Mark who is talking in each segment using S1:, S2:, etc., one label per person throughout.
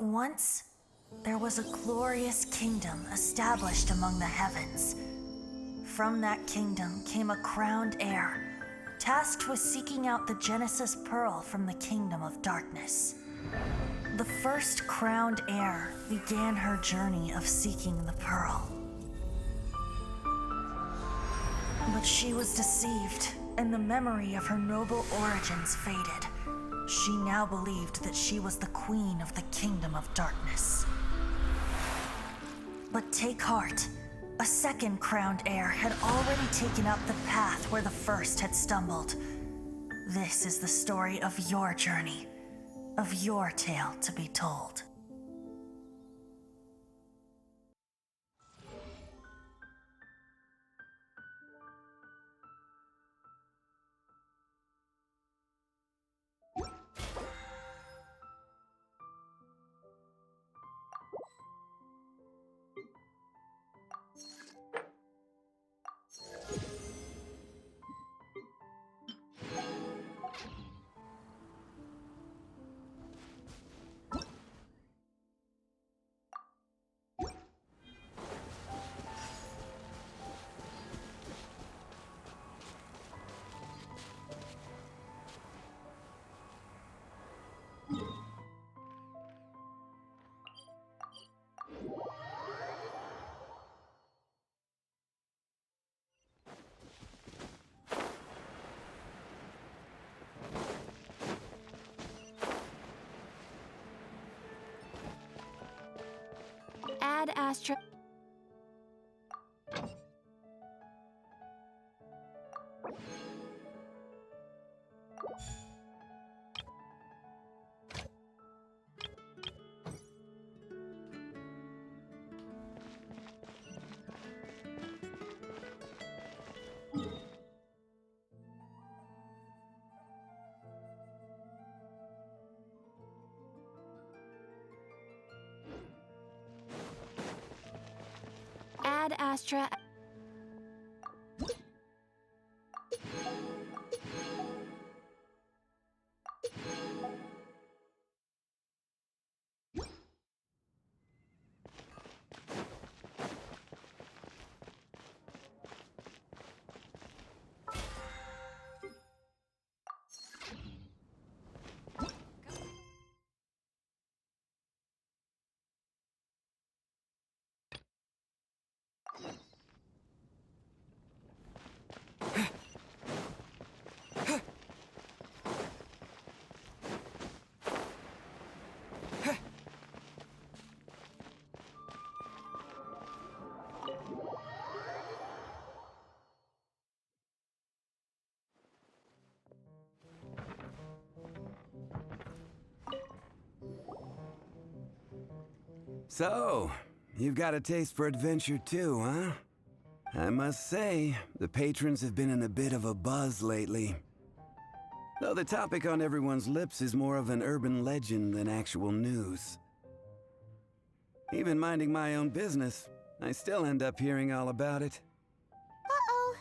S1: Once, there was a glorious kingdom established among the heavens. From that kingdom came a crowned heir, tasked with seeking out the Genesis Pearl from the kingdom of darkness. The first crowned heir began her journey of seeking the pearl. But she was deceived, and the memory of her noble origins faded. She now believed that she was the queen of the kingdom of darkness. But take heart. A second crowned heir had already taken up the path where the first had stumbled. This is the story of your journey, of your tale to be told.
S2: Ad Astra. Ad Astra.
S3: So, you've got a taste for adventure too, huh? I must say, the patrons have been in a bit of a buzz lately. Though the topic on everyone's lips is more of an urban legend than actual news. Even minding my own business, I still end up hearing all about it.
S4: Uh-oh.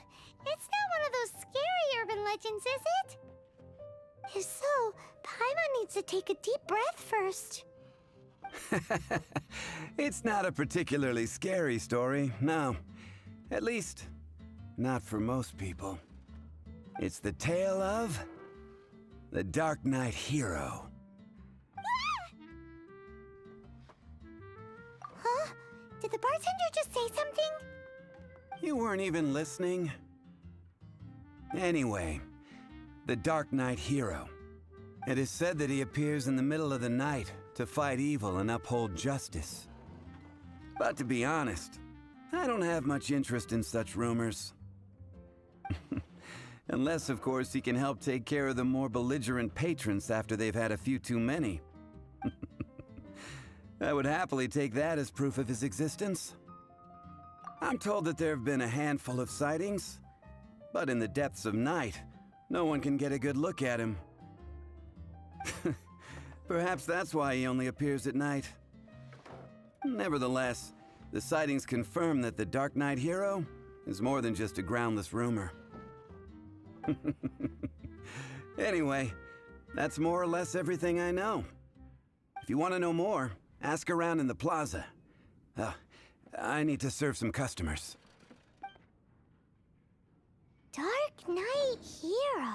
S4: It's not one of those scary urban legends, is it? If so, Paimon needs to take a deep breath first.
S3: It's not a particularly scary story, no. At least, not for most people. It's the tale of the Darknight hero.
S4: Huh? Did the bartender just say something?
S3: You weren't even listening? Anyway, the Darknight hero. It is said that he appears in the middle of the night to fight evil and uphold justice. But to be honest, I don't have much interest in such rumors. Unless, of course, he can help take care of the more belligerent patrons after they've had a few too many. I would happily take that as proof of his existence. I'm told that there have been a handful of sightings, but in the depths of night, no one can get a good look at him. Perhaps that's why he only appears at night. Nevertheless, the sightings confirm that the Darknight hero is more than just a groundless rumor. Anyway, that's more or less everything I know. If you want to know more, Ask around in the plaza. I need to serve some customers.
S4: Darknight Hero.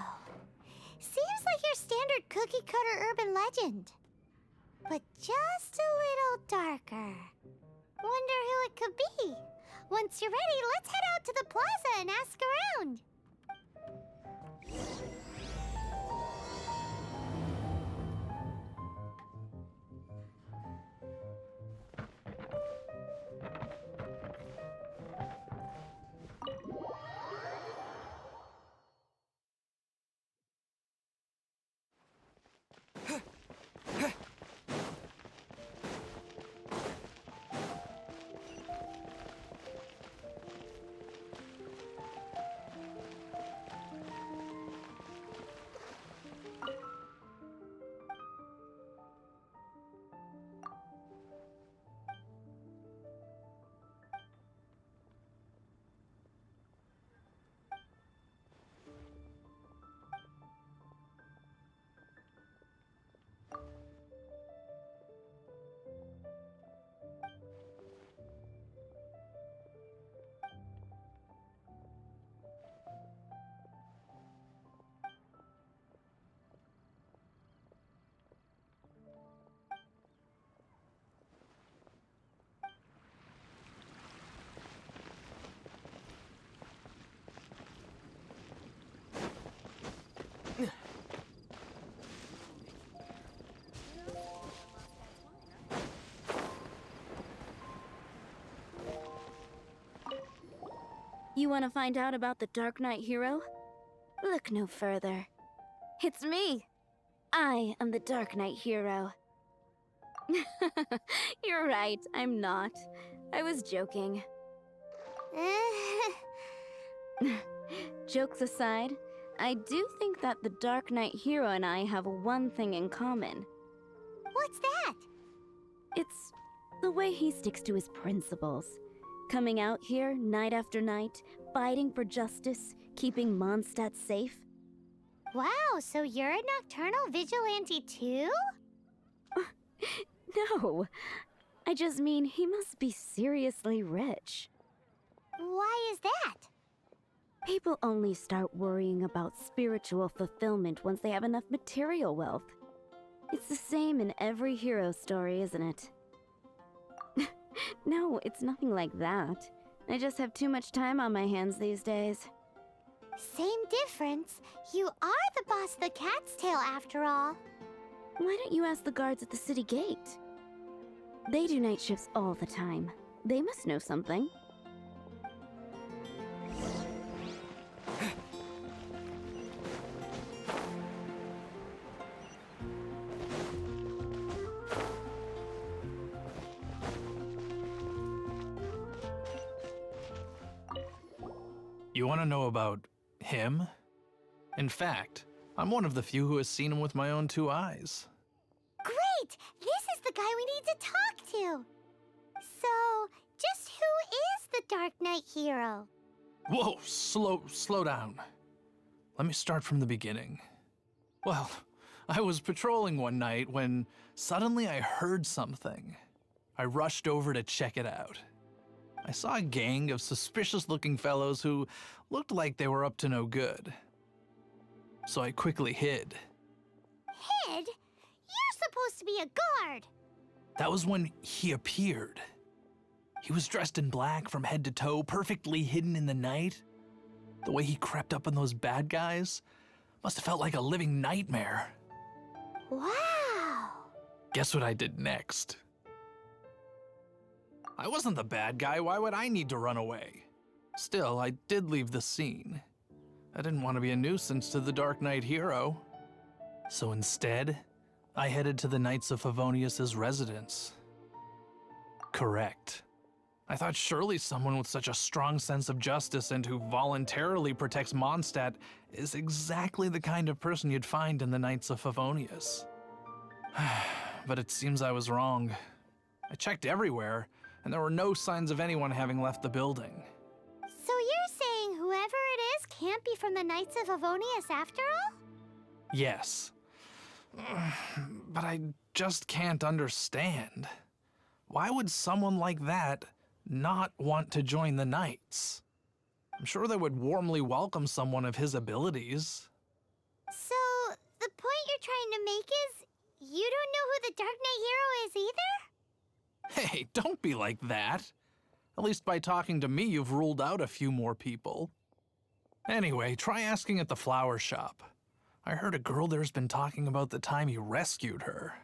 S4: Seems like your standard cookie-cutter urban legend. But just a little darker. Wonder who it could be. Once you're ready, let's head out to the plaza and ask around.
S2: You want to find out about the Darknight Hero? Look no further. It's me! I am the Darknight Hero. You're right, I'm not. I was joking. Jokes aside, I do think that the Darknight Hero and I have one thing in common.
S4: What's that?
S2: It's the way he sticks to his principles. Coming out here night after night, fighting for justice, keeping Mondstadt safe.
S4: Wow, so you're a nocturnal vigilante too?
S2: No, I just mean he must be seriously rich.
S4: Why is that?
S2: People only start worrying about spiritual fulfillment once they have enough material wealth. It's the same in every hero story, isn't it? No, it's nothing like that. I just have too much time on my hands these days.
S4: Same difference. You are the boss of the Cat's Tail after all.
S2: Why don't you ask the guards at the city gate? They do night shifts all the time. They must know something.
S5: You want to know about him? In fact, I'm one of the few who has seen him with my own two eyes.
S4: Great! This is the guy we need to talk to. So, just who is the Darknight Hero?
S5: Whoa, slow down. Let me start from the beginning. Well, I was patrolling one night when suddenly I heard something. I rushed over to check it out. I saw a gang of suspicious-looking fellows who looked like they were up to no good. So I quickly hid.
S4: Hid? You're supposed to be a guard.
S5: That was when he appeared. He was dressed in black from head to toe, perfectly hidden in the night. The way he crept up on those bad guys must have felt like a living nightmare.
S4: Wow.
S5: Guess what I did next? I wasn't the bad guy, why would I need to run away? Still, I did leave the scene. I didn't want to be a nuisance to the Darknight Hero. So instead, I headed to the Knights of Favonius' residence. Correct. I thought surely someone with such a strong sense of justice and who voluntarily protects Mondstadt is exactly the kind of person you'd find in the Knights of Favonius. But it seems I was wrong. I checked everywhere, and there were no signs of anyone having left the building.
S4: So you're saying whoever it is can't be from the Knights of Favonius after all?
S5: Yes. But I just can't understand. Why would someone like that not want to join the Knights? I'm sure they would warmly welcome someone of his abilities.
S4: So, the point you're trying to make is you don't know who the Dark Knight hero is either?
S5: Hey, don't be like that. At least by talking to me, you've ruled out a few more people. Anyway, try asking at the flower shop. I heard a girl there's been talking about the time you rescued her.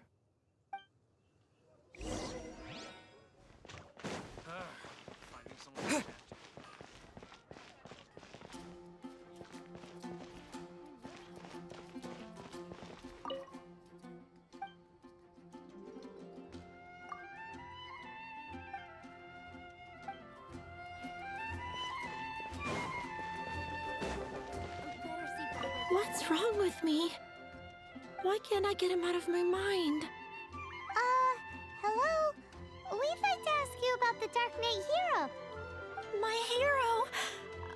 S6: What's wrong with me? Why can't I get him out of my mind?
S4: Hello? We'd like to ask you about the Dark Knight hero.
S6: My hero!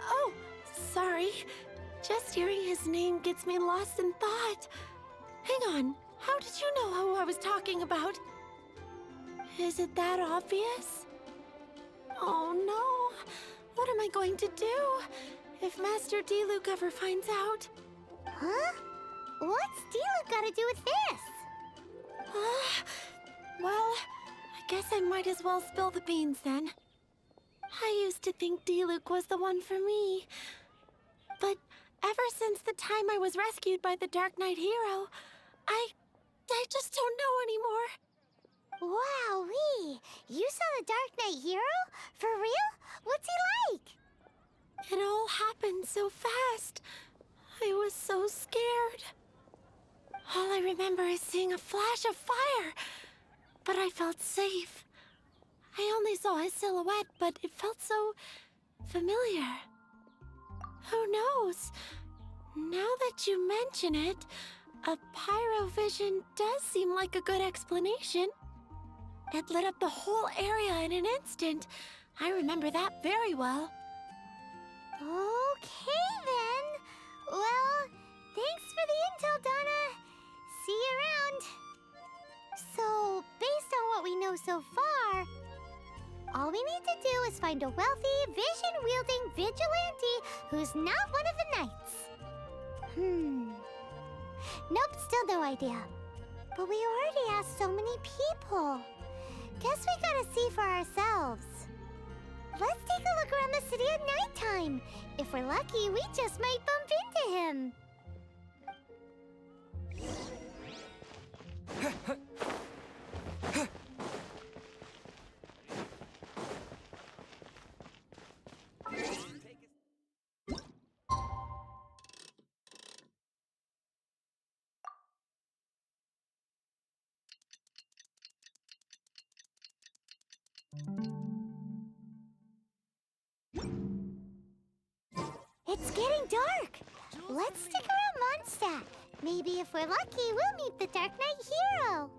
S6: Oh, sorry. Just hearing his name gets me lost in thought. Hang on, how did you know who I was talking about? Is it that obvious? Oh no! What am I going to do if Master Diluc ever finds out?
S4: Huh? What's Diluc got to do with this?
S6: Well, I guess I might as well spill the beans then. I used to think Diluc was the one for me. But ever since the time I was rescued by the Dark Knight hero, I just don't know anymore.
S4: Wowee! You saw the Dark Knight hero? For real? What's he like?
S6: It all happened so fast. I was so scared. All I remember is seeing a flash of fire, but I felt safe. I only saw his silhouette, but it felt so familiar. Who knows? Now that you mention it, a pyrovision does seem like a good explanation. It lit up the whole area in an instant. I remember that very well.
S4: Okay then. Well, thanks for the intel, Donna. See you around. So, based on what we know so far, all we need to do is find a wealthy, vision-wielding vigilante who's not one of the knights. Nope, still no idea. But we already asked so many people. Guess we gotta see for ourselves. Let's take a look around the city at nighttime. If we're lucky, we just might bump into him. It's getting dark. Let's stick around Mondstadt. Maybe if we're lucky, we'll meet the Dark Knight hero.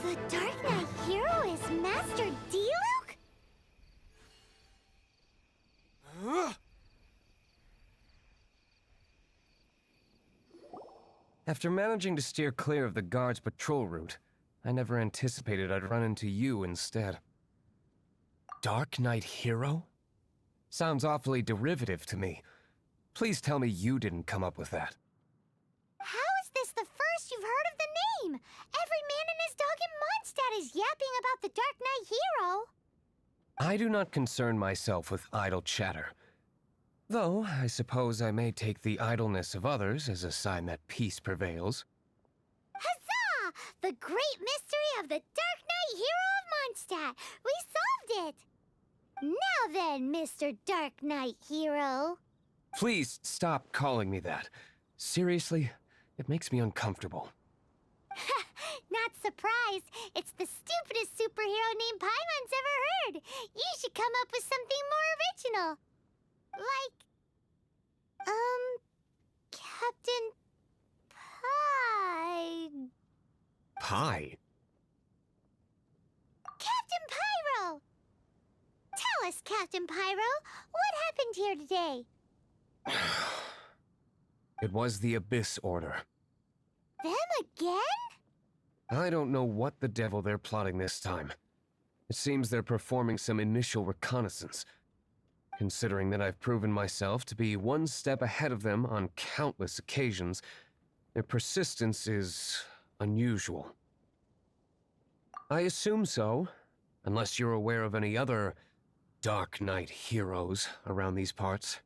S4: The Dark Knight hero is Master Diluc?
S7: After managing to steer clear of the guard's patrol route, I never anticipated I'd run into you instead. Dark Knight hero? Sounds awfully derivative to me. Please tell me you didn't come up with that.
S4: How is this the first you've heard of the name? Every man and his dog in Mondstadt is yapping about the Dark Knight hero.
S7: I do not concern myself with idle chatter. Though, I suppose I may take the idleness of others as a sign that peace prevails.
S4: Huzzah! The great mystery of the Dark Knight hero of Mondstadt. We solved it. Now then, Mr. Dark Knight hero.
S7: Please stop calling me that. Seriously, it makes me uncomfortable.
S4: Not surprised. It's the stupidest superhero named Paimon's ever heard. You should come up with something more original. Like, Captain Pie.
S7: Pie?
S4: Captain Pyro! Tell us, Captain Pyro, what happened here today?
S7: It was the Abyss Order.
S4: Them again?
S7: I don't know what the devil they're plotting this time. It seems they're performing some initial reconnaissance. Considering that I've proven myself to be one step ahead of them on countless occasions, their persistence is unusual. I assume so, unless you're aware of any other Darknight heroes around these parts.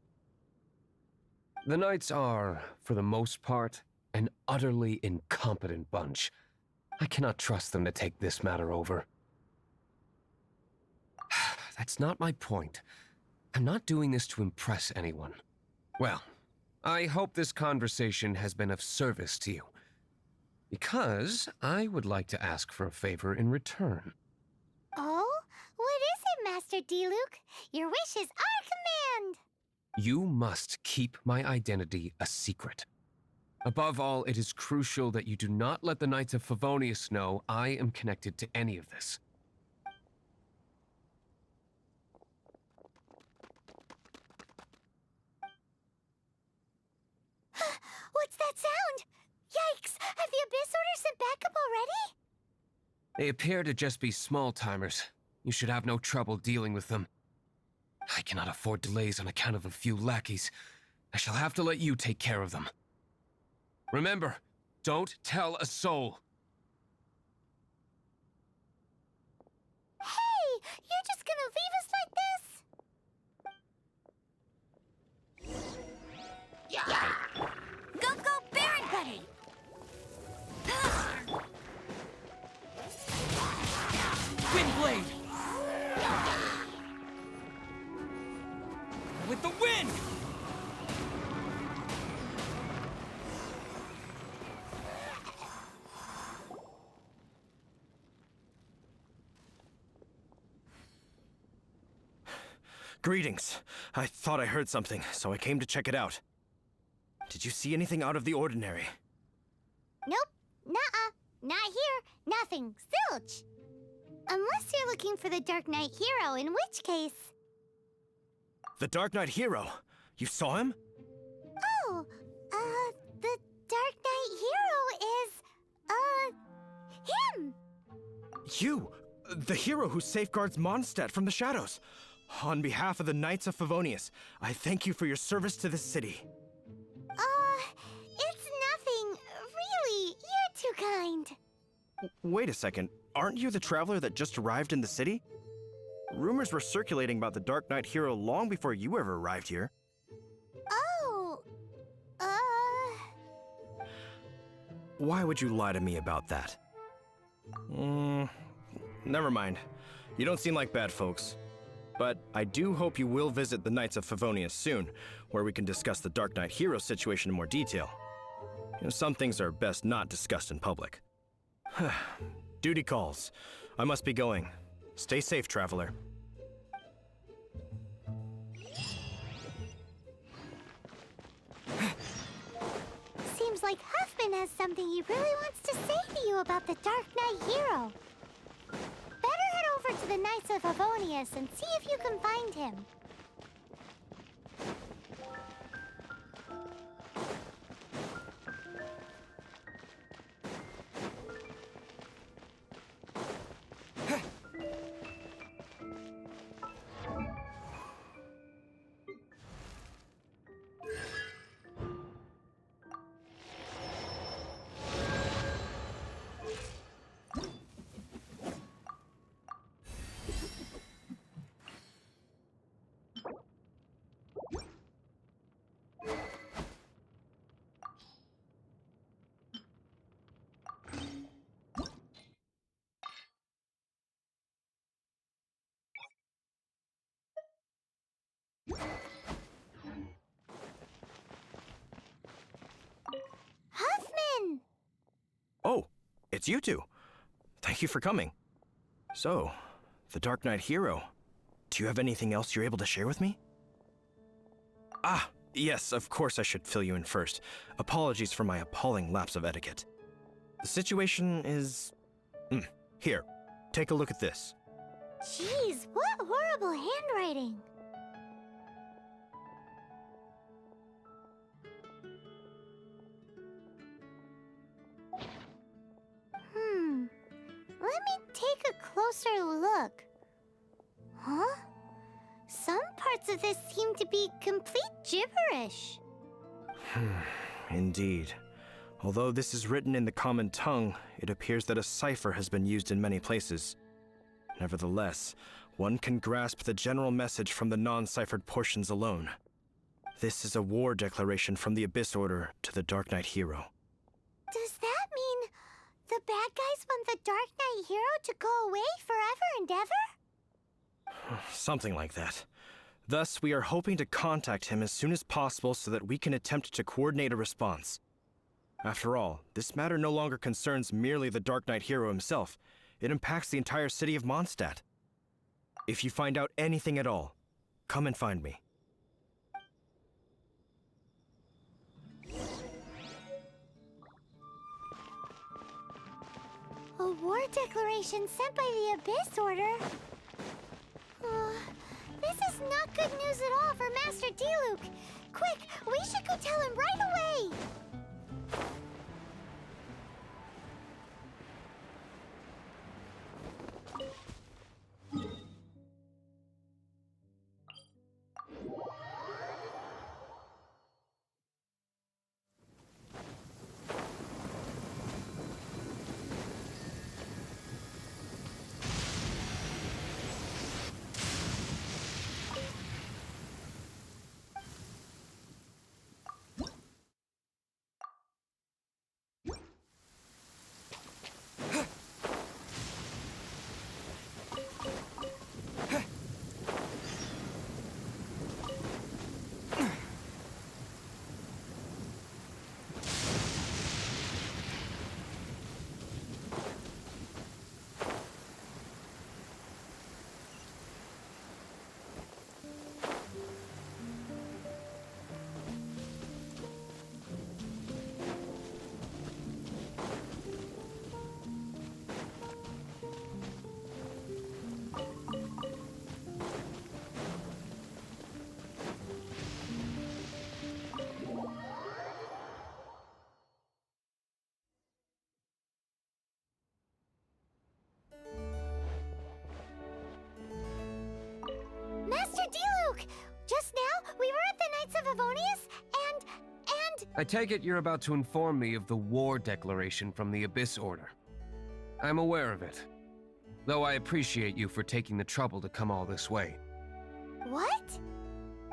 S7: The Knights are, for the most part, an utterly incompetent bunch. I cannot trust them to take this matter over. That's not my point. I'm not doing this to impress anyone. Well, I hope this conversation has been of service to you. Because I would like to ask for a favor in return.
S4: Oh? What is it, Master Diluc? Your wish is our command!
S7: You must keep my identity a secret. Above all, it is crucial that you do not let the Knights of Favonius know I am connected to any of this.
S4: What's that sound? Yikes! Have the Abyss Order sent backup already?
S7: They appear to just be small-timers. You should have no trouble dealing with them. I cannot afford delays on account of a few lackeys. I shall have to let you take care of them. Remember, don't tell a soul.
S4: Hey! You're just gonna leave us like this? Yeah! Go, go, Baron Buddy!
S8: Windblade! With the wind!
S9: Greetings. I thought I heard something, so I came to check it out. Did you see anything out of the ordinary?
S4: Nope. Nuh-uh. Not here. Nothing. Zilch. Unless you're looking for the Darknight hero, in which case...
S9: The Darknight hero? You saw him?
S4: Oh, the Darknight hero is, him!
S9: You! The hero who safeguards Mondstadt from the shadows. On behalf of the Knights of Favonius, I thank you for your service to this city.
S4: It's nothing. Really, you're too kind.
S9: Wait a second. Aren't you the traveler that just arrived in the city? Rumors were circulating about the Darknight hero long before you ever arrived here.
S4: Oh,
S9: Why would you lie to me about that? Never mind. You don't seem like bad folks. But I do hope you will visit the Knights of Favonius soon, where we can discuss the Darknight hero situation in more detail. You know, some things are best not discussed in public. Duty calls. I must be going. Stay safe, traveler.
S4: Seems like Huffman has something he really wants to say to you about the Darknight hero. Better head over to the Knights of Favonius and see if you can find him.
S9: it's you two. Thank you for coming. So, the Darknight hero. Do you have anything else you're able to share with me? Ah, yes, of course I should fill you in first. Apologies for my appalling lapse of etiquette. The situation is... Here, take a look at this.
S4: Jeez, what horrible handwriting. Let me take a closer look. Huh? Some parts of this seem to be complete gibberish.
S9: Indeed. Although this is written in the common tongue, it appears that a cipher has been used in many places. Nevertheless, one can grasp the general message from the non-ciphered portions alone. This is a war declaration from the Abyss Order to the Darknight hero.
S4: Does that mean the bad guys want the Darknight hero to go away forever and ever?
S9: Something like that. Thus, we are hoping to contact him as soon as possible so that we can attempt to coordinate a response. After all, this matter no longer concerns merely the Darknight hero himself. It impacts the entire city of Mondstadt. If you find out anything at all, come and find me.
S4: A war declaration sent by the Abyss Order? This is not good news at all for Master Diluc. Quick, we should go tell him right away! Master Diluc! Just now, we were at the Knights of Favonius, and...
S7: I take it you're about to inform me of the war declaration from the Abyss Order. I'm aware of it, though I appreciate you for taking the trouble to come all this way.
S4: What?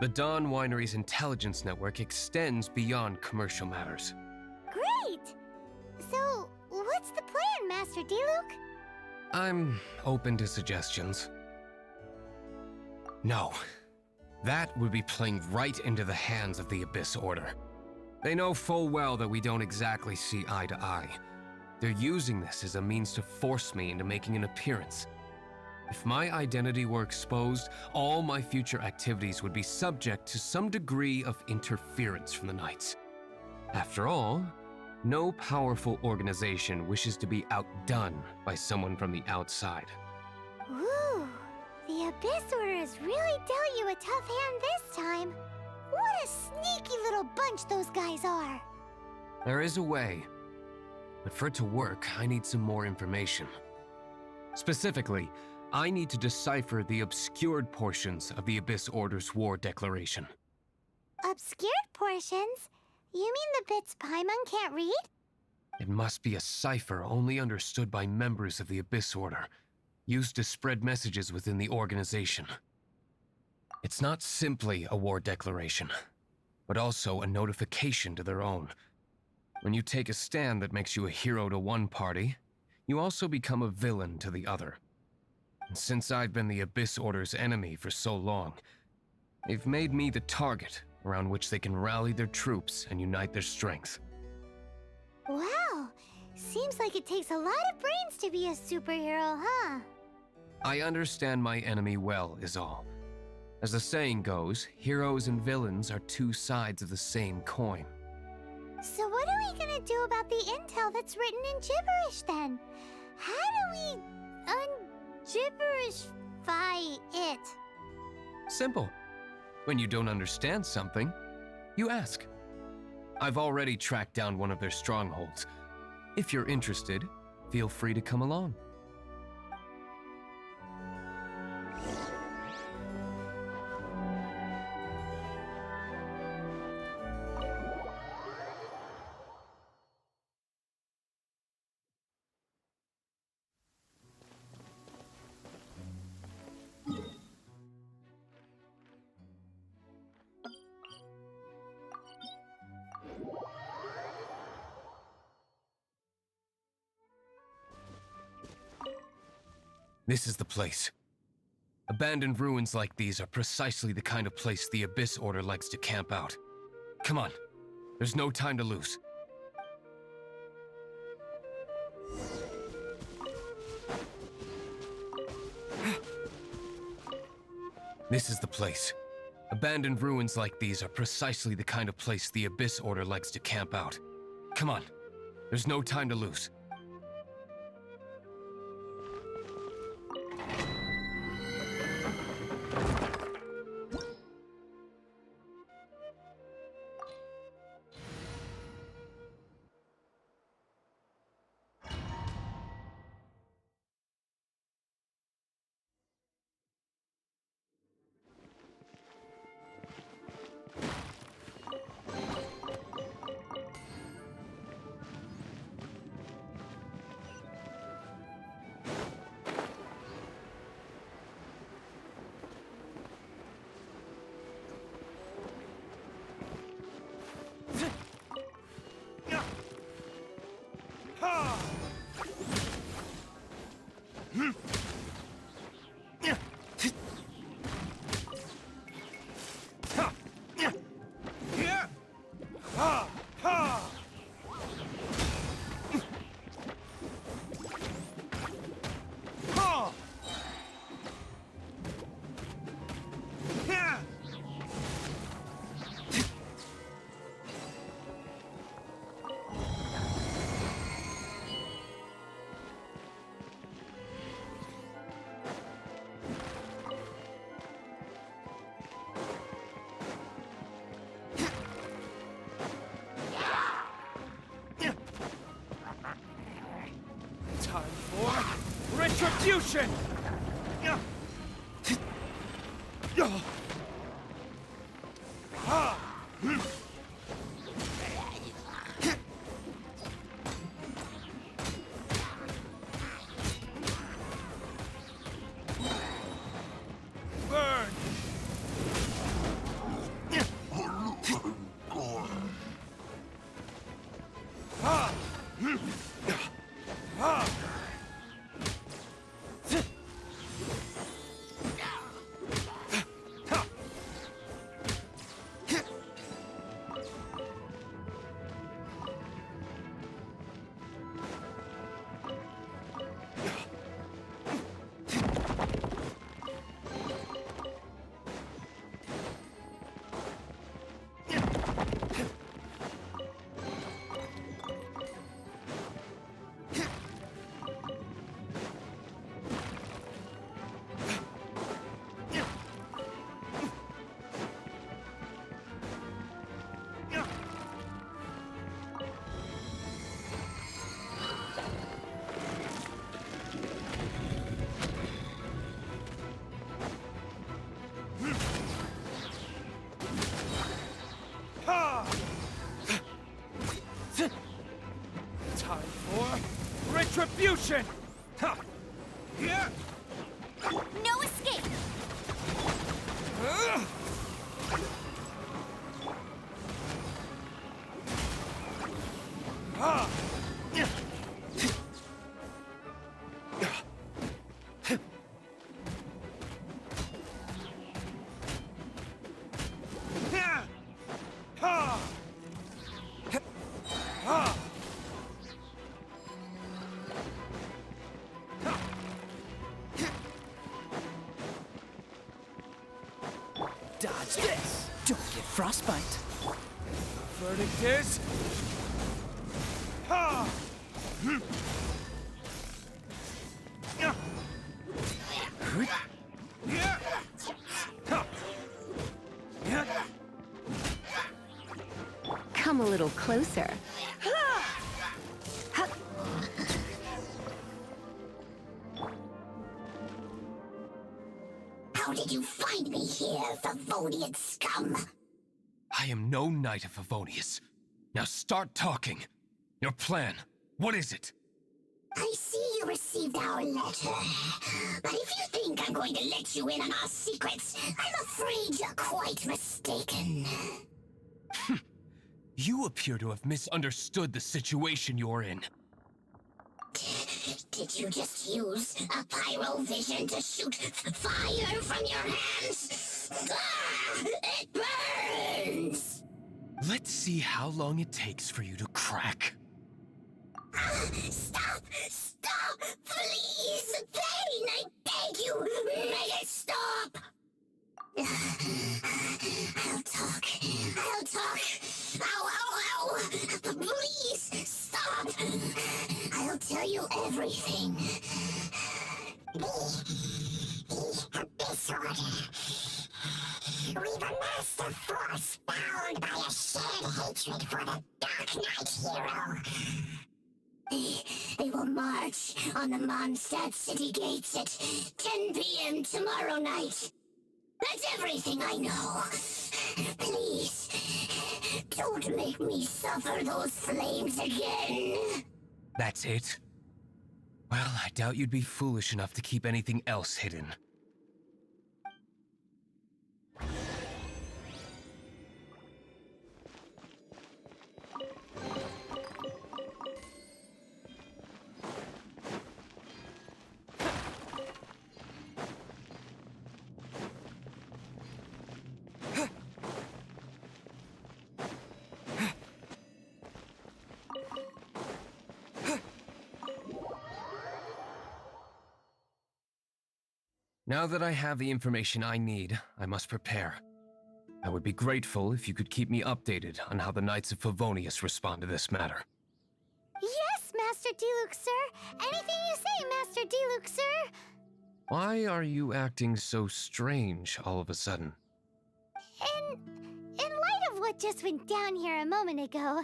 S7: The Dawn Winery's intelligence network extends beyond commercial matters.
S4: Great! So, what's the plan, Master Diluc?
S7: I'm open to suggestions. No. That would be playing right into the hands of the Abyss Order. They know full well that we don't exactly see eye to eye. They're using this as a means to force me into making an appearance. If my identity were exposed, all my future activities would be subject to some degree of interference from the Knights. After all, no powerful organization wishes to be outdone by someone from the outside.
S4: Ooh, the Abyss Order has really dealt you a tough hand this time. What a sneaky little bunch those guys are.
S7: There is a way, but for it to work, I need some more information. Specifically, I need to decipher the obscured portions of the Abyss Order's war declaration.
S4: Obscured portions? You mean the bits Paimon can't read?
S7: It must be a cipher only understood by members of the Abyss Order, used to spread messages within the organization. It's not simply a war declaration, but also a notification to their own. When you take a stand that makes you a hero to one party, you also become a villain to the other. And since I've been the Abyss Order's enemy for so long, they've made me the target around which they can rally their troops and unite their strength.
S4: Wow, Seems like it takes a lot of brains to be a superhero, huh?
S7: I understand my enemy well, is all. As the saying goes, heroes and villains are two sides of the same coin.
S4: So what are we gonna do about the intel that's written in gibberish then? How do we un-gibberishify it?
S7: Simple. When you don't understand something, you ask. I've already tracked down one of their strongholds. If you're interested, feel free to come along. This is the place. Abandoned ruins like these are precisely the kind of place the Abyss Order likes to camp out. Come on, there's no time to lose. This is the place. Abandoned ruins like these are precisely the kind of place the Abyss Order likes to camp out. Come on, there's no time to lose.
S8: Time for retribution! Burn! Time for retribution! Yeah!
S4: No escape!
S8: Dodge this!
S10: Don't get frostbite.
S8: Verdict is... Ha! Yeah. Yeah. Ha. Yeah.
S2: Come a little closer.
S11: How did you find me here, Favonian scum?
S7: I am no Knight of Favonius. Now start talking. Your plan, what is it?
S11: I see you received our letter. But if you think I'm going to let you in on our secrets, I'm afraid you're quite mistaken.
S7: You appear to have misunderstood the situation you're in.
S11: Did you just use a pyrovision to shoot fire from your hands? Ah, it burns!
S7: Let's see how long it takes for you to crack.
S11: Stop! Stop! Please! Pain! I beg you! Make it stop! I'll talk. I'll talk. Ow, ow, ow! Please, stop! I'll tell you everything. The Abyss Order. We've amassed a force bound by a shared hatred for the Darknight hero. They will march on the Mondstadt city gates at 10 p.m. tomorrow night. That's everything I know. Please, don't make me suffer those flames again.
S7: That's it? Well, I doubt you'd be foolish enough to keep anything else hidden. Now that I have the information I need, I must prepare. I would be grateful if you could keep me updated on how the Knights of Favonius respond to this matter.
S4: Yes, Master Diluc, sir. Anything you say, Master Diluc, sir.
S7: Why are you acting so strange all of a sudden?
S4: In light of what just went down here a moment ago,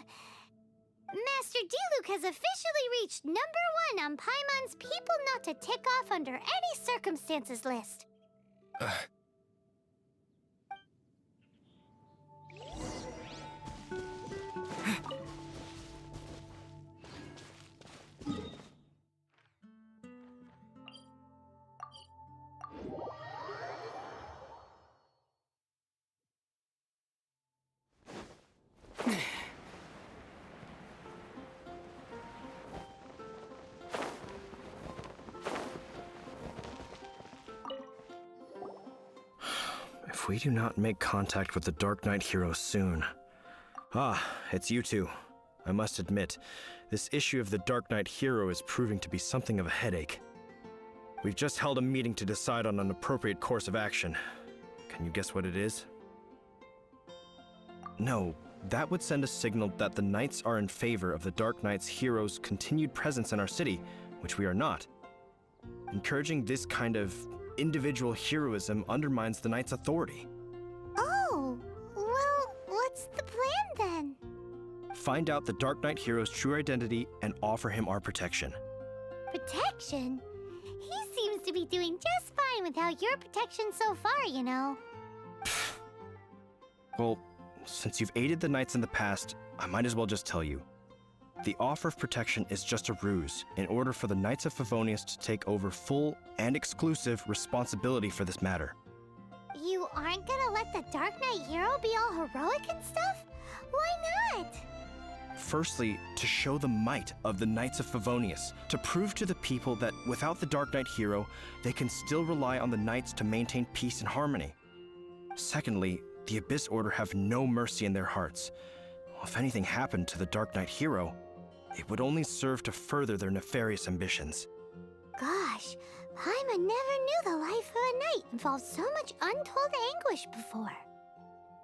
S4: Master Diluc has officially reached #1 on Paimon's People Not to Tick Off Under Any Circumstances list.
S9: If we do not make contact with the Darknight hero soon... Ah, it's you two. I must admit, this issue of the Darknight hero is proving to be something of a headache. We've just held a meeting to decide on an appropriate course of action. Can you guess what it is? No, that would send a signal that the Knights are in favor of the Darknight's hero's continued presence in our city, which we are not. Encouraging this kind of individual heroism undermines the Knight's authority.
S4: Oh, well, what's the plan then?
S9: Find out the Darknight hero's true identity and offer him our protection.
S4: Protection? He seems to be doing just fine without your protection so far, you know.
S9: Well, since you've aided the Knights in the past, I might as well just tell you. The offer of protection is just a ruse in order for the Knights of Favonius to take over full and exclusive responsibility for this matter.
S4: You aren't gonna let the Darknight hero be all heroic and stuff? Why not?
S9: Firstly, to show the might of the Knights of Favonius, to prove to the people that without the Darknight hero, they can still rely on the Knights to maintain peace and harmony. Secondly, the Abyss Order have no mercy in their hearts. If anything happened to the Darknight hero, it would only serve to further their nefarious ambitions.
S4: Gosh, Paimon never knew the life of a knight involved so much untold anguish before.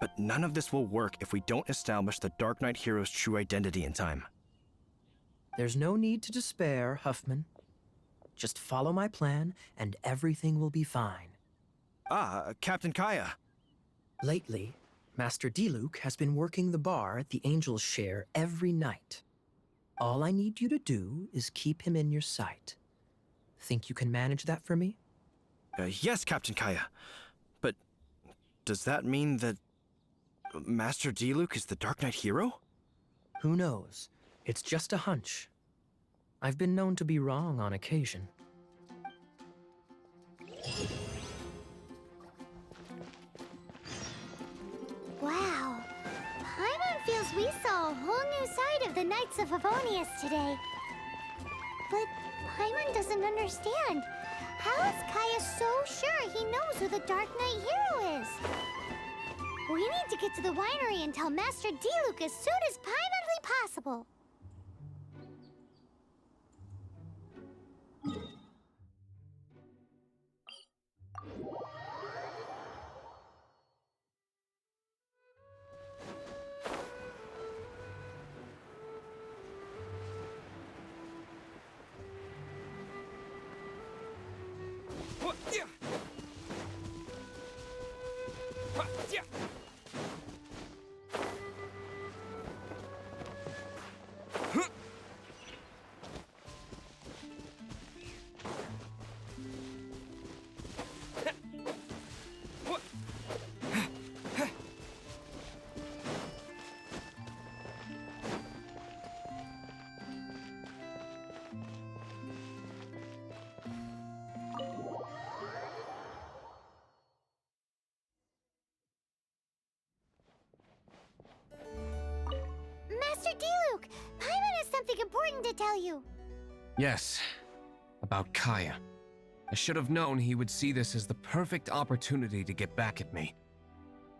S9: But none of this will work if we don't establish the Darknight hero's true identity in time.
S10: There's no need to despair, Huffman. Just follow my plan, and everything will be fine.
S9: Ah, Captain Kaya.
S10: Lately, Master Diluc has been working the bar at the Angel's Share every night. All I need you to do is keep him in your sight. Think you can manage that for me?
S9: Yes, Captain Kaya. But does that mean that Master Diluc is the Darknight hero?
S10: Who knows? It's just a hunch. I've been known to be wrong on occasion.
S4: Wow. Paimon feels we saw a whole new side of the Knights of Favonius today. But Paimon doesn't understand. How is Kaya so sure he knows who the Dark Knight hero is? We need to get to the winery and tell Master Diluc as soon as Paimonly possible. Master Diluc, Paimon has something important to tell you.
S7: Yes, about Kaya. I should have known he would see this as the perfect opportunity to get back at me.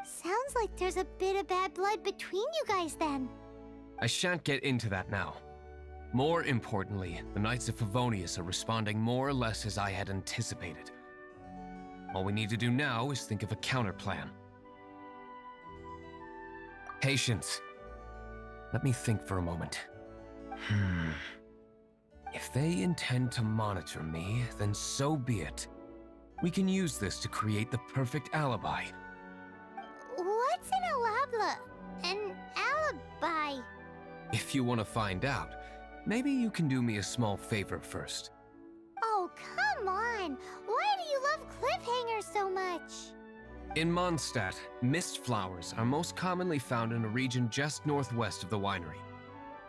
S4: Sounds like there's a bit of bad blood between you guys then.
S7: I shan't get into that now. More importantly, the Knights of Favonius are responding more or less as I had anticipated. All we need to do now is think of a counterplan. Patience. Let me think for a moment. If they intend to monitor me, then so be it. We can use this to create the perfect alibi.
S4: What's an alibi?
S7: If you want to find out, maybe you can do me a small favor first.
S4: Oh, come on! Why do you love cliffhangers so much?
S7: In Mondstadt, mist flowers are most commonly found in a region just northwest of the winery.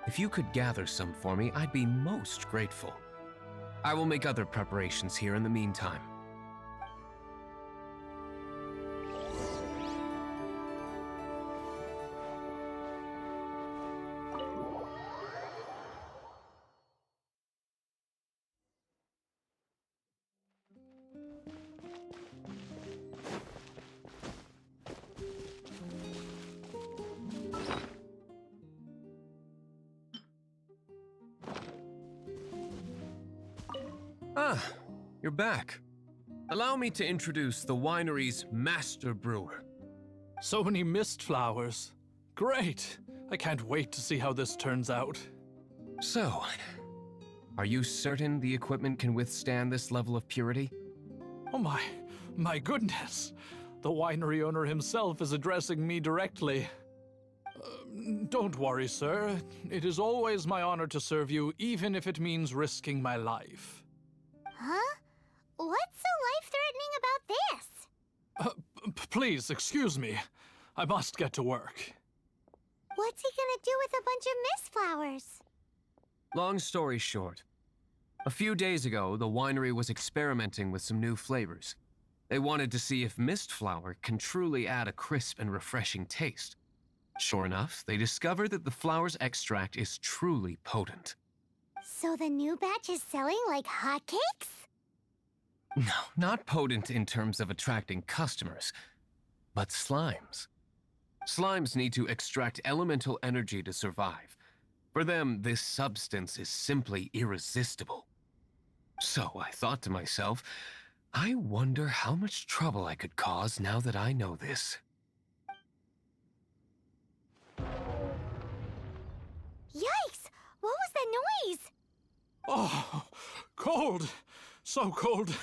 S7: If you could gather some for me, I'd be most grateful. I will make other preparations here in the meantime. Ah, you're back. Allow me to introduce the winery's master brewer.
S5: So many mist flowers. Great! I can't wait to see how this turns out.
S7: So, are you certain the equipment can withstand this level of purity?
S5: Oh my goodness! The winery owner himself is addressing me directly. Don't worry, sir. It is always my honor to serve you, even if it means risking my life.
S4: Huh? What's so life-threatening about this?
S5: Please, excuse me. I must get to work.
S4: What's he gonna do with a bunch of mist flowers?
S7: Long story short, a few days ago, the winery was experimenting with some new flavors. They wanted to see if mist flower can truly add a crisp and refreshing taste. Sure enough, they discovered that the flower's extract is truly potent.
S4: So the new batch is selling like hotcakes?
S7: No, not potent in terms of attracting customers, but slimes. Slimes need to extract elemental energy to survive. For them, this substance is simply irresistible. So I thought to myself, I wonder how much trouble I could cause now that I know this.
S4: What was that noise?
S5: Oh, cold. So cold.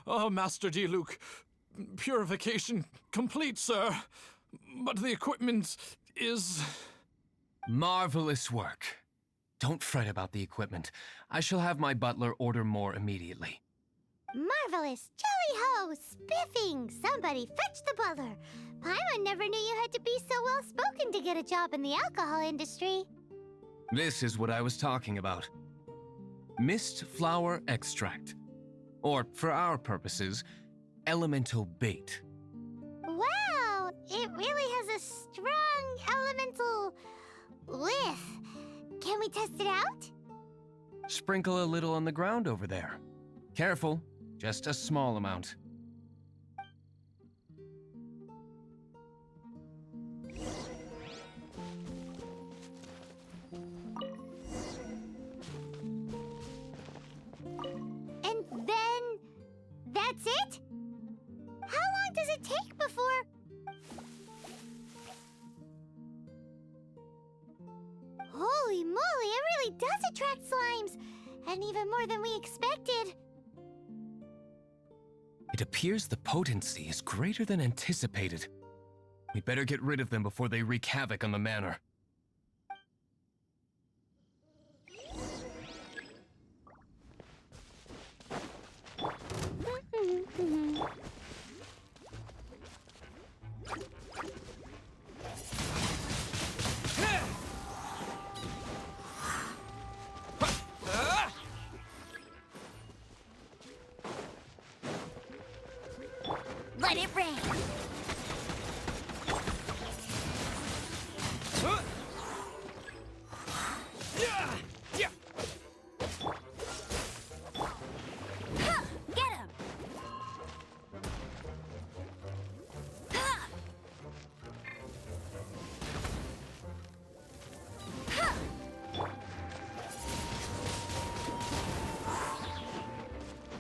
S5: Oh, Master Diluc. Purification complete, sir. But the equipment is...
S7: Marvelous work. Don't fret about the equipment. I shall have my butler order more immediately.
S4: Marvelous! Jolly-ho! Spiffing! Somebody fetch the butler! Paimon never knew you had to be so well-spoken to get a job in the alcohol industry.
S7: This is what I was talking about. Mist flower extract. Or, for our purposes, elemental bait.
S4: Wow! It really has a strong elemental whiff. Can we test it out?
S7: Sprinkle a little on the ground over there. Careful, just a small amount.
S4: And then... that's it? How long does it take before... Holy moly, it really does attract slimes! And even more than we expected.
S7: It appears the potency is greater than anticipated. We'd better get rid of them before they wreak havoc on the manor.
S4: Let it rain! Get him!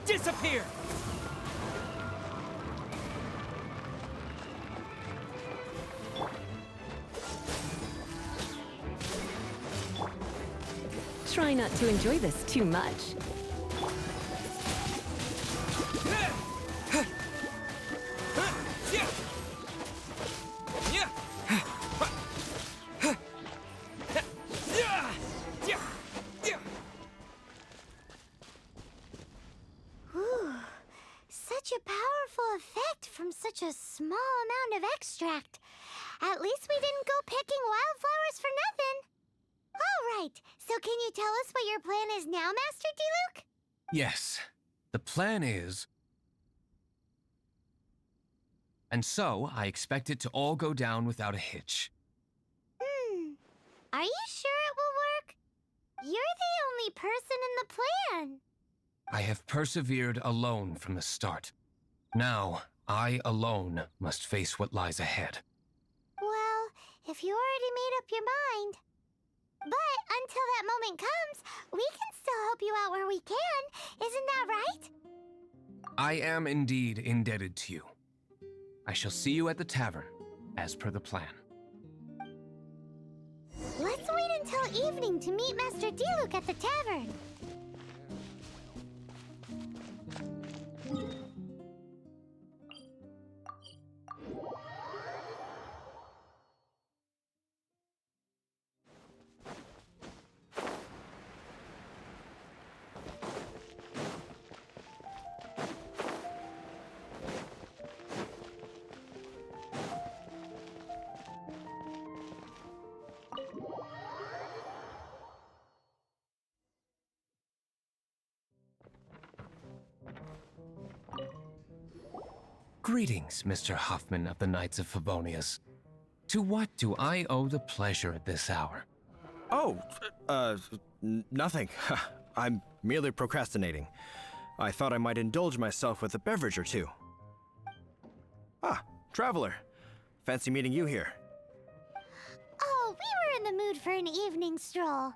S8: Disappear!
S2: Try not to enjoy this too much.
S4: Ooh, such a powerful effect from such a small amount of extract. At least we didn't go picking wildflowers for nothing. All right, so can you tell us what your plan is now, Master Diluc?
S7: Yes, the plan is... And so, I expect it to all go down without a hitch.
S4: Are you sure it will work? You're the only person in the plan.
S7: I have persevered alone from the start. Now, I alone must face what lies ahead.
S4: Well, if you already made up your mind. But until that moment comes, we can still help you out where we can. Isn't that right?
S7: I am indeed indebted to you. I shall see you at the tavern, as per the plan.
S4: Let's wait until evening to meet Master Diluc at the tavern.
S7: Greetings, Mr. Huffman of the Knights of Favonius. To what do I owe the pleasure at this hour?
S9: Oh, nothing. I'm merely procrastinating. I thought I might indulge myself with a beverage or two. Ah, Traveler. Fancy meeting you here.
S4: Oh, we were in the mood for an evening stroll.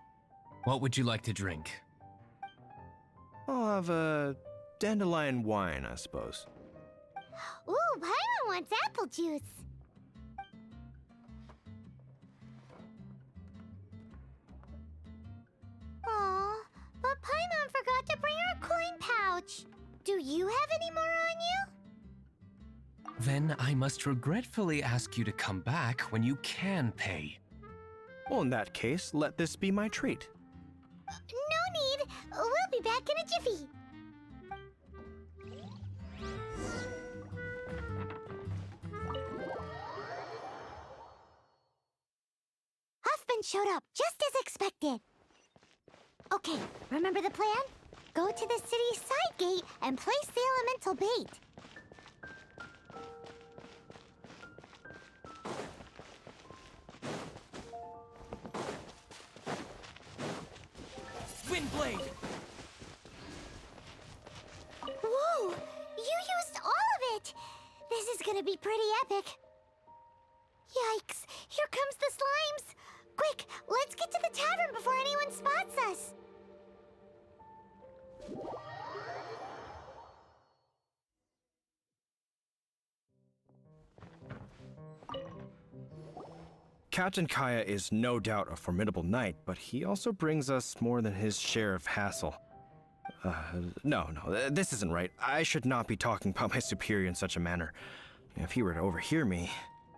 S7: What would you like to drink?
S9: I'll have a dandelion wine, I suppose.
S4: Ooh, Paimon wants apple juice. Do you have any more on you?
S7: Then I must regretfully ask you to come back when you can pay.
S9: Well, in that case, let this be my treat.
S4: No need. We'll be back in a jiffy. Huffman showed up just as expected. Okay, remember the plan? Go to the city's side gate and place the elemental bait.
S8: Windblade!
S4: Whoa! You used all of it! This is gonna be pretty epic. Yikes! Here comes the slimes! Quick, let's get to the tavern before anyone spots us!
S9: Captain Kaya is no doubt a formidable knight, but he also brings us more than his share of hassle. No, this isn't right. I should not be talking about my superior in such a manner. If he were to overhear me...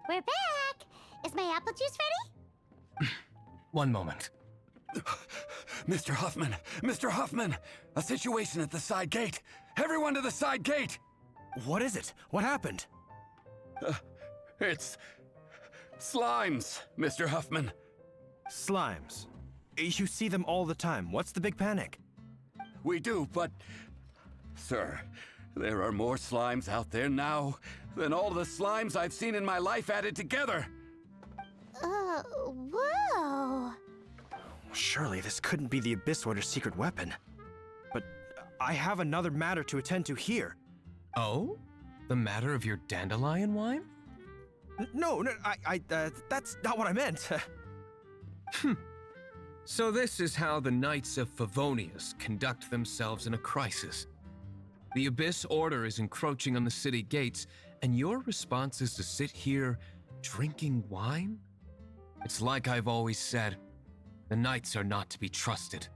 S4: We're back! Is my apple juice ready?
S7: One moment.
S3: Mr. Huffman! Mr. Huffman! A situation at the side gate! Everyone to the side gate!
S9: What is it? What happened?
S3: It's... slimes, Mr. Huffman.
S9: Slimes. You see them all the time. What's the big panic?
S3: We do, but... Sir, there are more slimes out there now than all the slimes I've seen in my life added together.
S4: Whoa.
S9: Surely this couldn't be the Abyss Order's secret weapon. But I have another matter to attend to here.
S7: Oh? The matter of your dandelion wine?
S9: No, that's not what I meant.
S7: So this is how the Knights of Favonius conduct themselves in a crisis. The Abyss Order is encroaching on the city gates, and your response is to sit here drinking wine? It's like I've always said, the Knights are not to be trusted.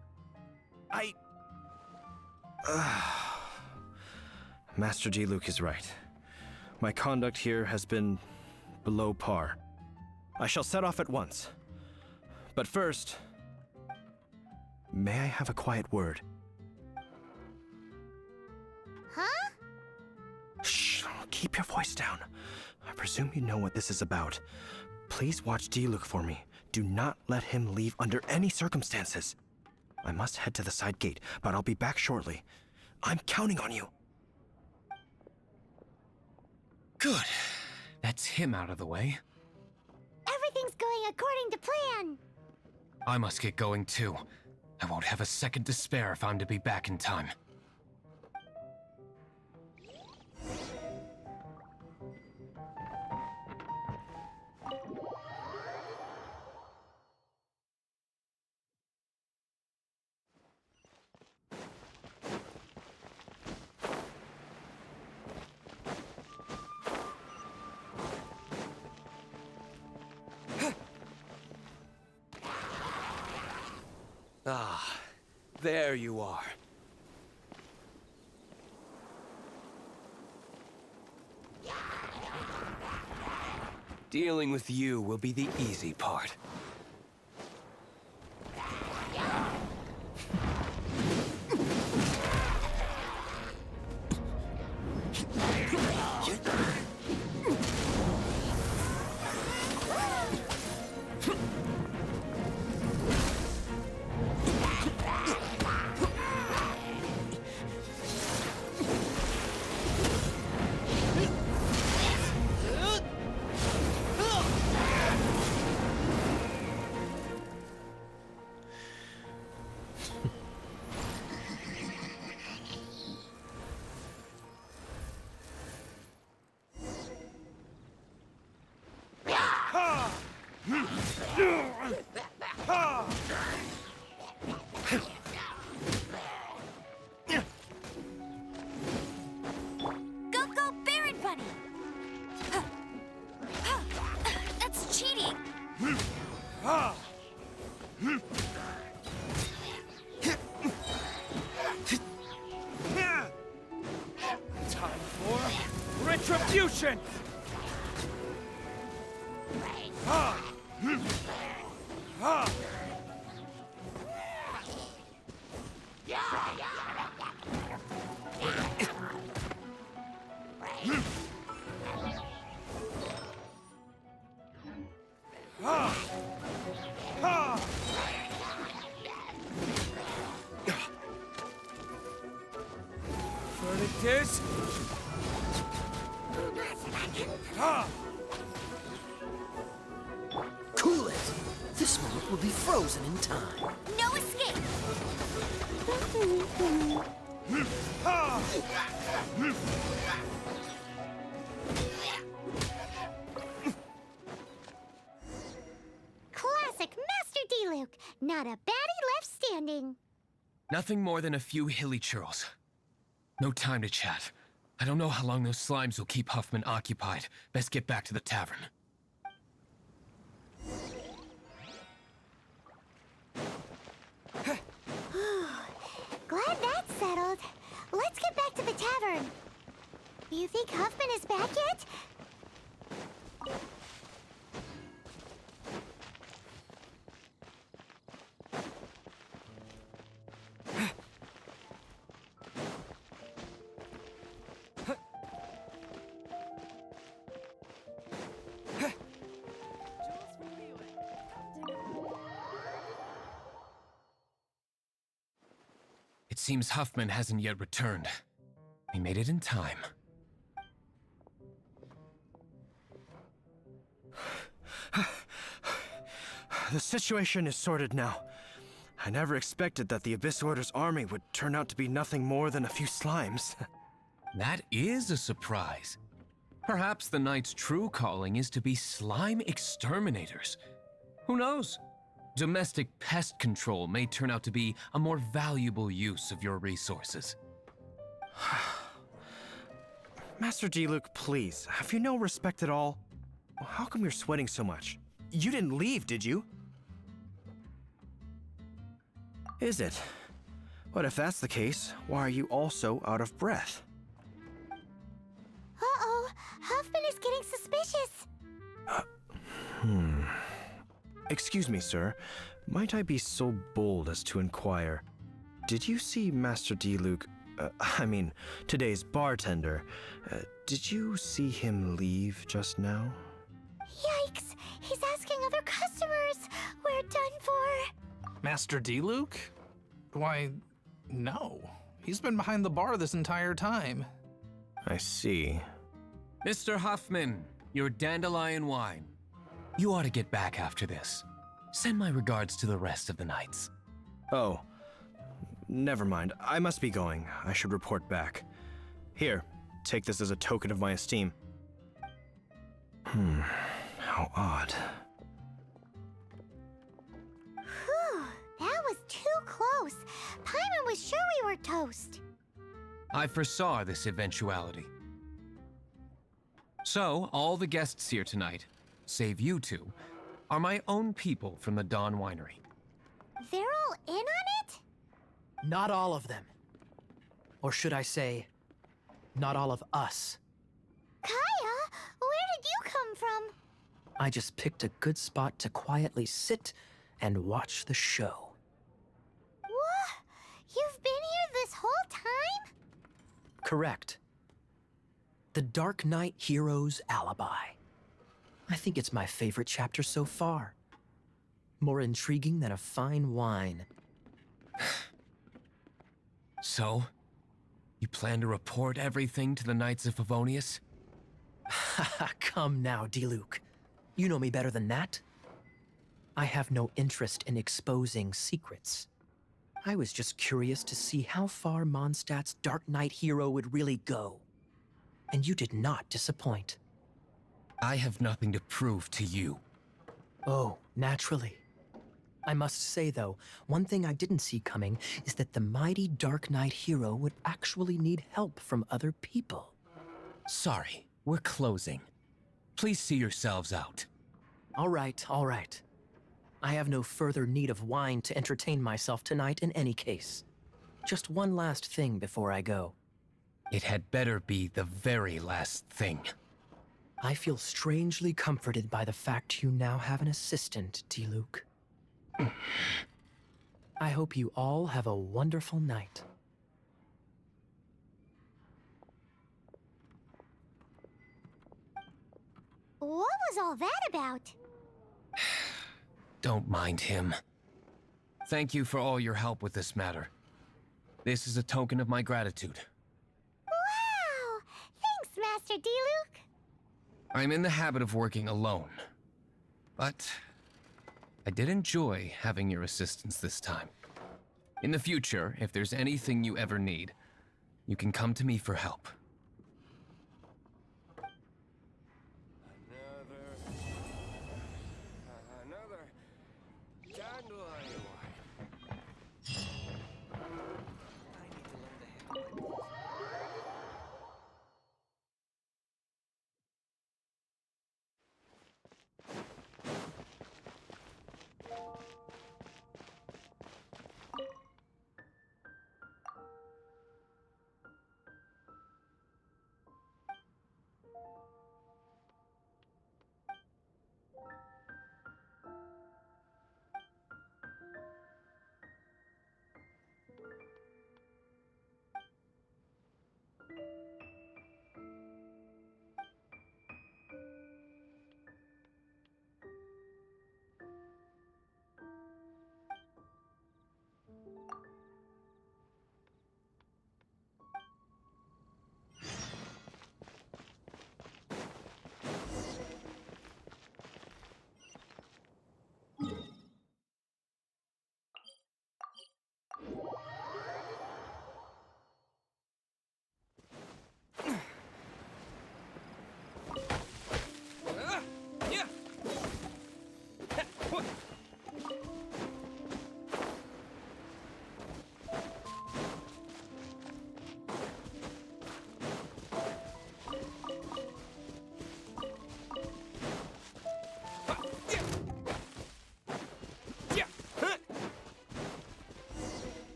S9: Master Diluc is right. My conduct here has been below par. I shall set off at once. But first, may I have a quiet word?
S4: Huh?
S9: Shh, keep your voice down. I presume you know what this is about. Please watch Diluc for me. Do not let him leave under any circumstances. I must head to the side gate, but I'll be back shortly. I'm counting on you.
S7: Good. That's him out of the way.
S4: Everything's going according to plan.
S7: I must get going too. I won't have a second to spare if I'm to be back in time.
S8: Ah, there you are. Dealing with you will be the easy part.
S4: Go, Baron Bunny! That's cheating!
S8: Verdictus?
S10: Cool it! This moment will be frozen in time.
S4: No escape! Classic Master Diluc. Not a baddie left standing.
S7: Nothing more than a few hilly churls. No time to chat. I don't know how long those slimes will keep Huffman occupied. Best get back to the tavern.
S4: Glad that's settled. Let's get back to the tavern. You think Huffman is back yet?
S7: It seems Huffman hasn't yet returned. We made it in time.
S9: The situation is sorted now. I never expected that the Abyss Order's army would turn out to be nothing more than a few slimes.
S7: That is a surprise. Perhaps the Knight's true calling is to be slime exterminators. Who knows? Domestic pest control may turn out to be a more valuable use of your resources.
S9: Master Diluc, please, have you no respect at all? How come you're sweating so much? You didn't leave, did you? Is it? But if that's the case, why are you also out of breath?
S4: Uh-oh, Huffman is getting suspicious.
S9: Excuse me, sir. Might I be so bold as to inquire, did you see Master Diluc, today's bartender, did you see him leave just now?
S4: Yikes, he's asking other customers. We're done for.
S5: Master Diluc? Why, no. He's been behind the bar this entire time.
S9: I see.
S7: Mr. Huffman, your dandelion wine. You ought to get back after this. Send my regards to the rest of the knights.
S9: Oh, never mind. I must be going. I should report back. Here, take this as a token of my esteem. How odd.
S4: Whew, that was too close. Paimon was sure we were toast.
S7: I foresaw this eventuality. So, all the guests here tonight, save you two, are my own people from the Dawn Winery.
S4: They're all in on it?
S10: Not all of them. Or should I say, not all of us.
S4: Kaya, where did you come from?
S10: I just picked a good spot to quietly sit and watch the show.
S4: What? You've been here this whole time?
S10: Correct. The Darknight hero's alibi. I think it's my favorite chapter so far. More intriguing than a fine wine.
S7: So, you plan to report everything to the Knights of Favonius?
S10: Haha, come now, Diluc. You know me better than that. I have no interest in exposing secrets. I was just curious to see how far Mondstadt's Darknight hero would really go. And you did not disappoint.
S7: I have nothing to prove to you.
S10: Oh, naturally. I must say, though, one thing I didn't see coming is that the mighty Darknight hero would actually need help from other people.
S7: Sorry, we're closing. Please see yourselves out.
S10: All right, all right. I have no further need of wine to entertain myself tonight in any case. Just one last thing before I go.
S7: It had better be the very last thing.
S10: I feel strangely comforted by the fact you now have an assistant, Diluc. I hope you all have a wonderful night.
S4: What was all that about?
S7: Don't mind him. Thank you for all your help with this matter. This is a token of my gratitude.
S4: Wow! Thanks, Master Diluc.
S7: I'm in the habit of working alone, but I did enjoy having your assistance this time. In the future, if there's anything you ever need, you can come to me for help.
S8: Another dandelion.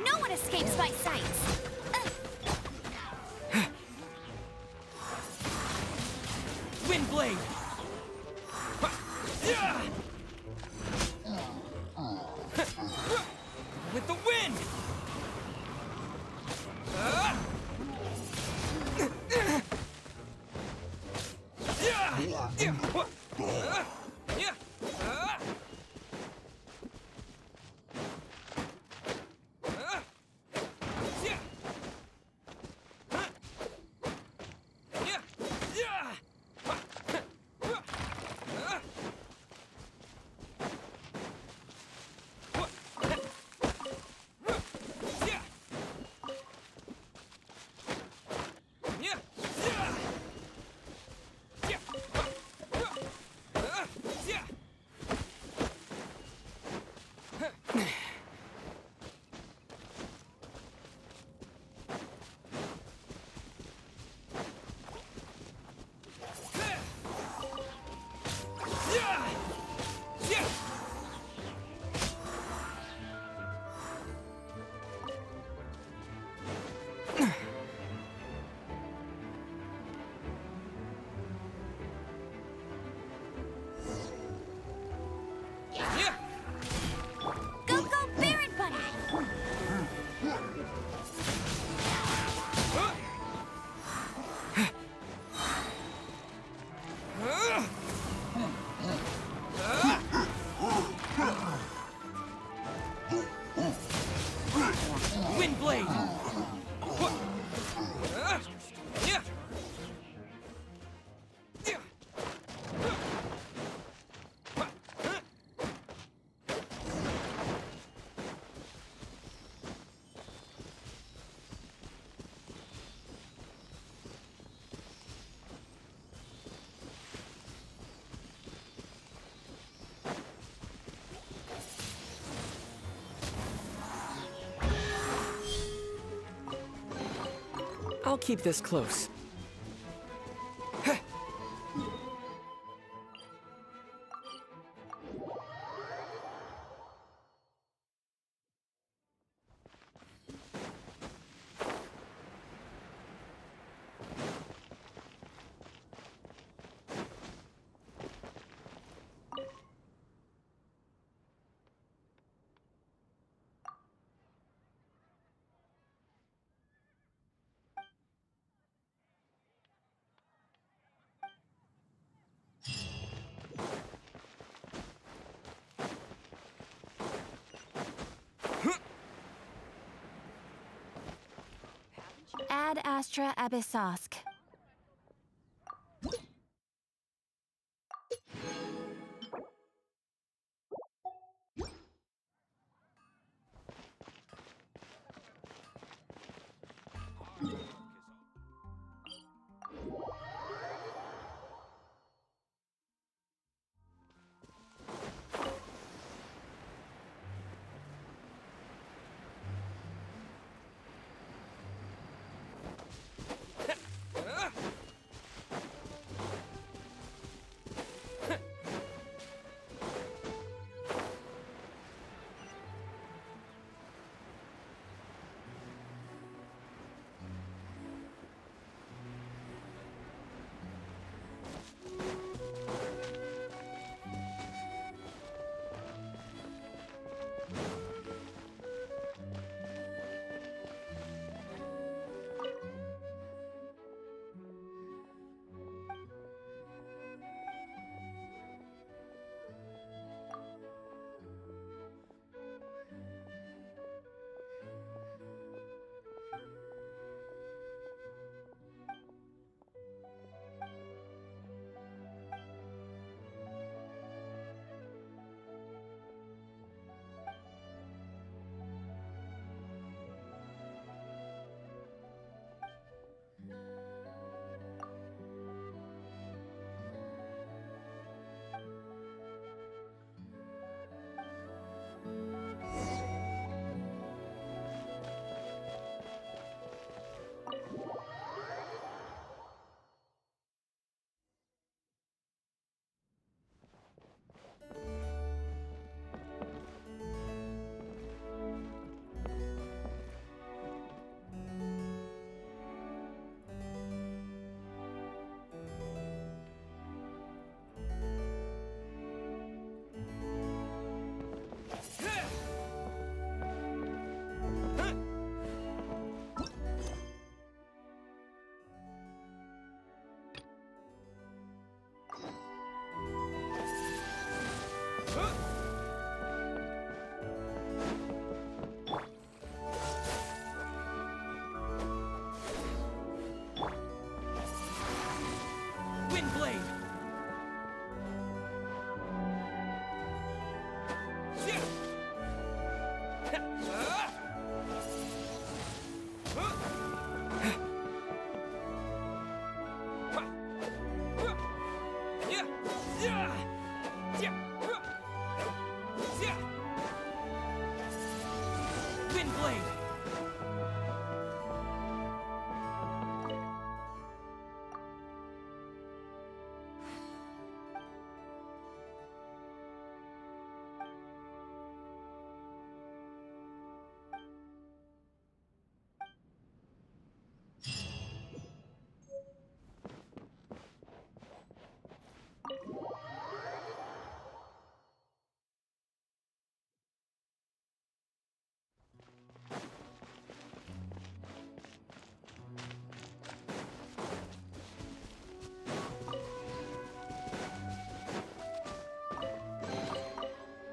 S6: No one escapes my sight!
S8: Windblade! With the wind! I'll keep this close.
S6: Ad Astra Abyssosk.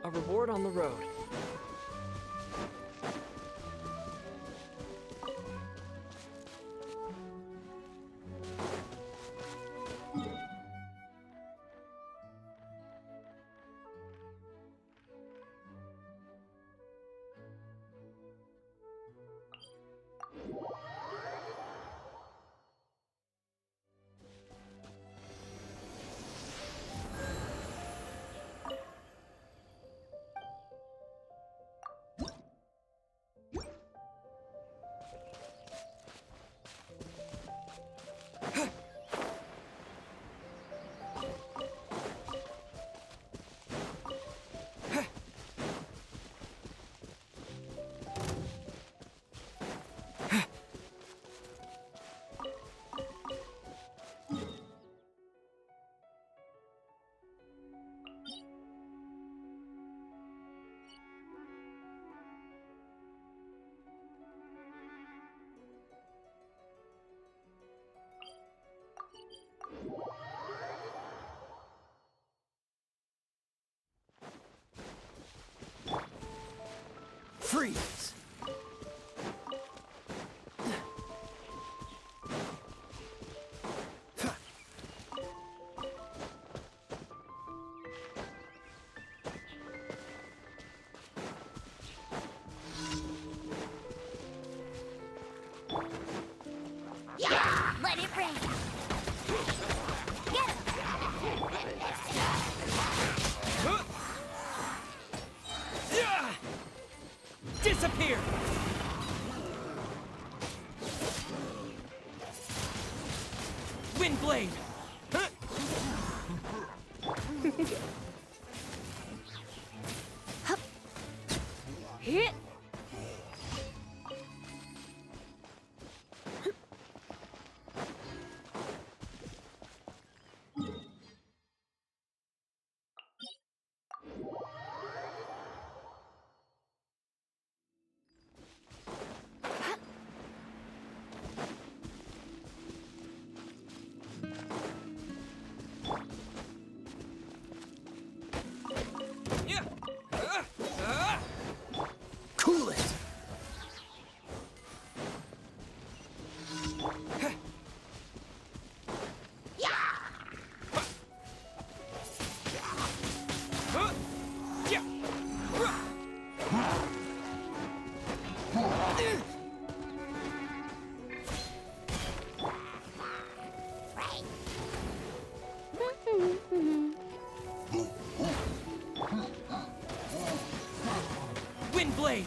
S8: A reward on the road.
S10: Freeze!
S4: Let it rain. Get him.
S10: Disappear! Windblade!
S2: Hit!
S10: Cool it! Windblade!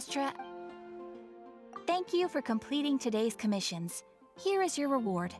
S12: Astra. Thank you for completing today's commissions. Here is your reward.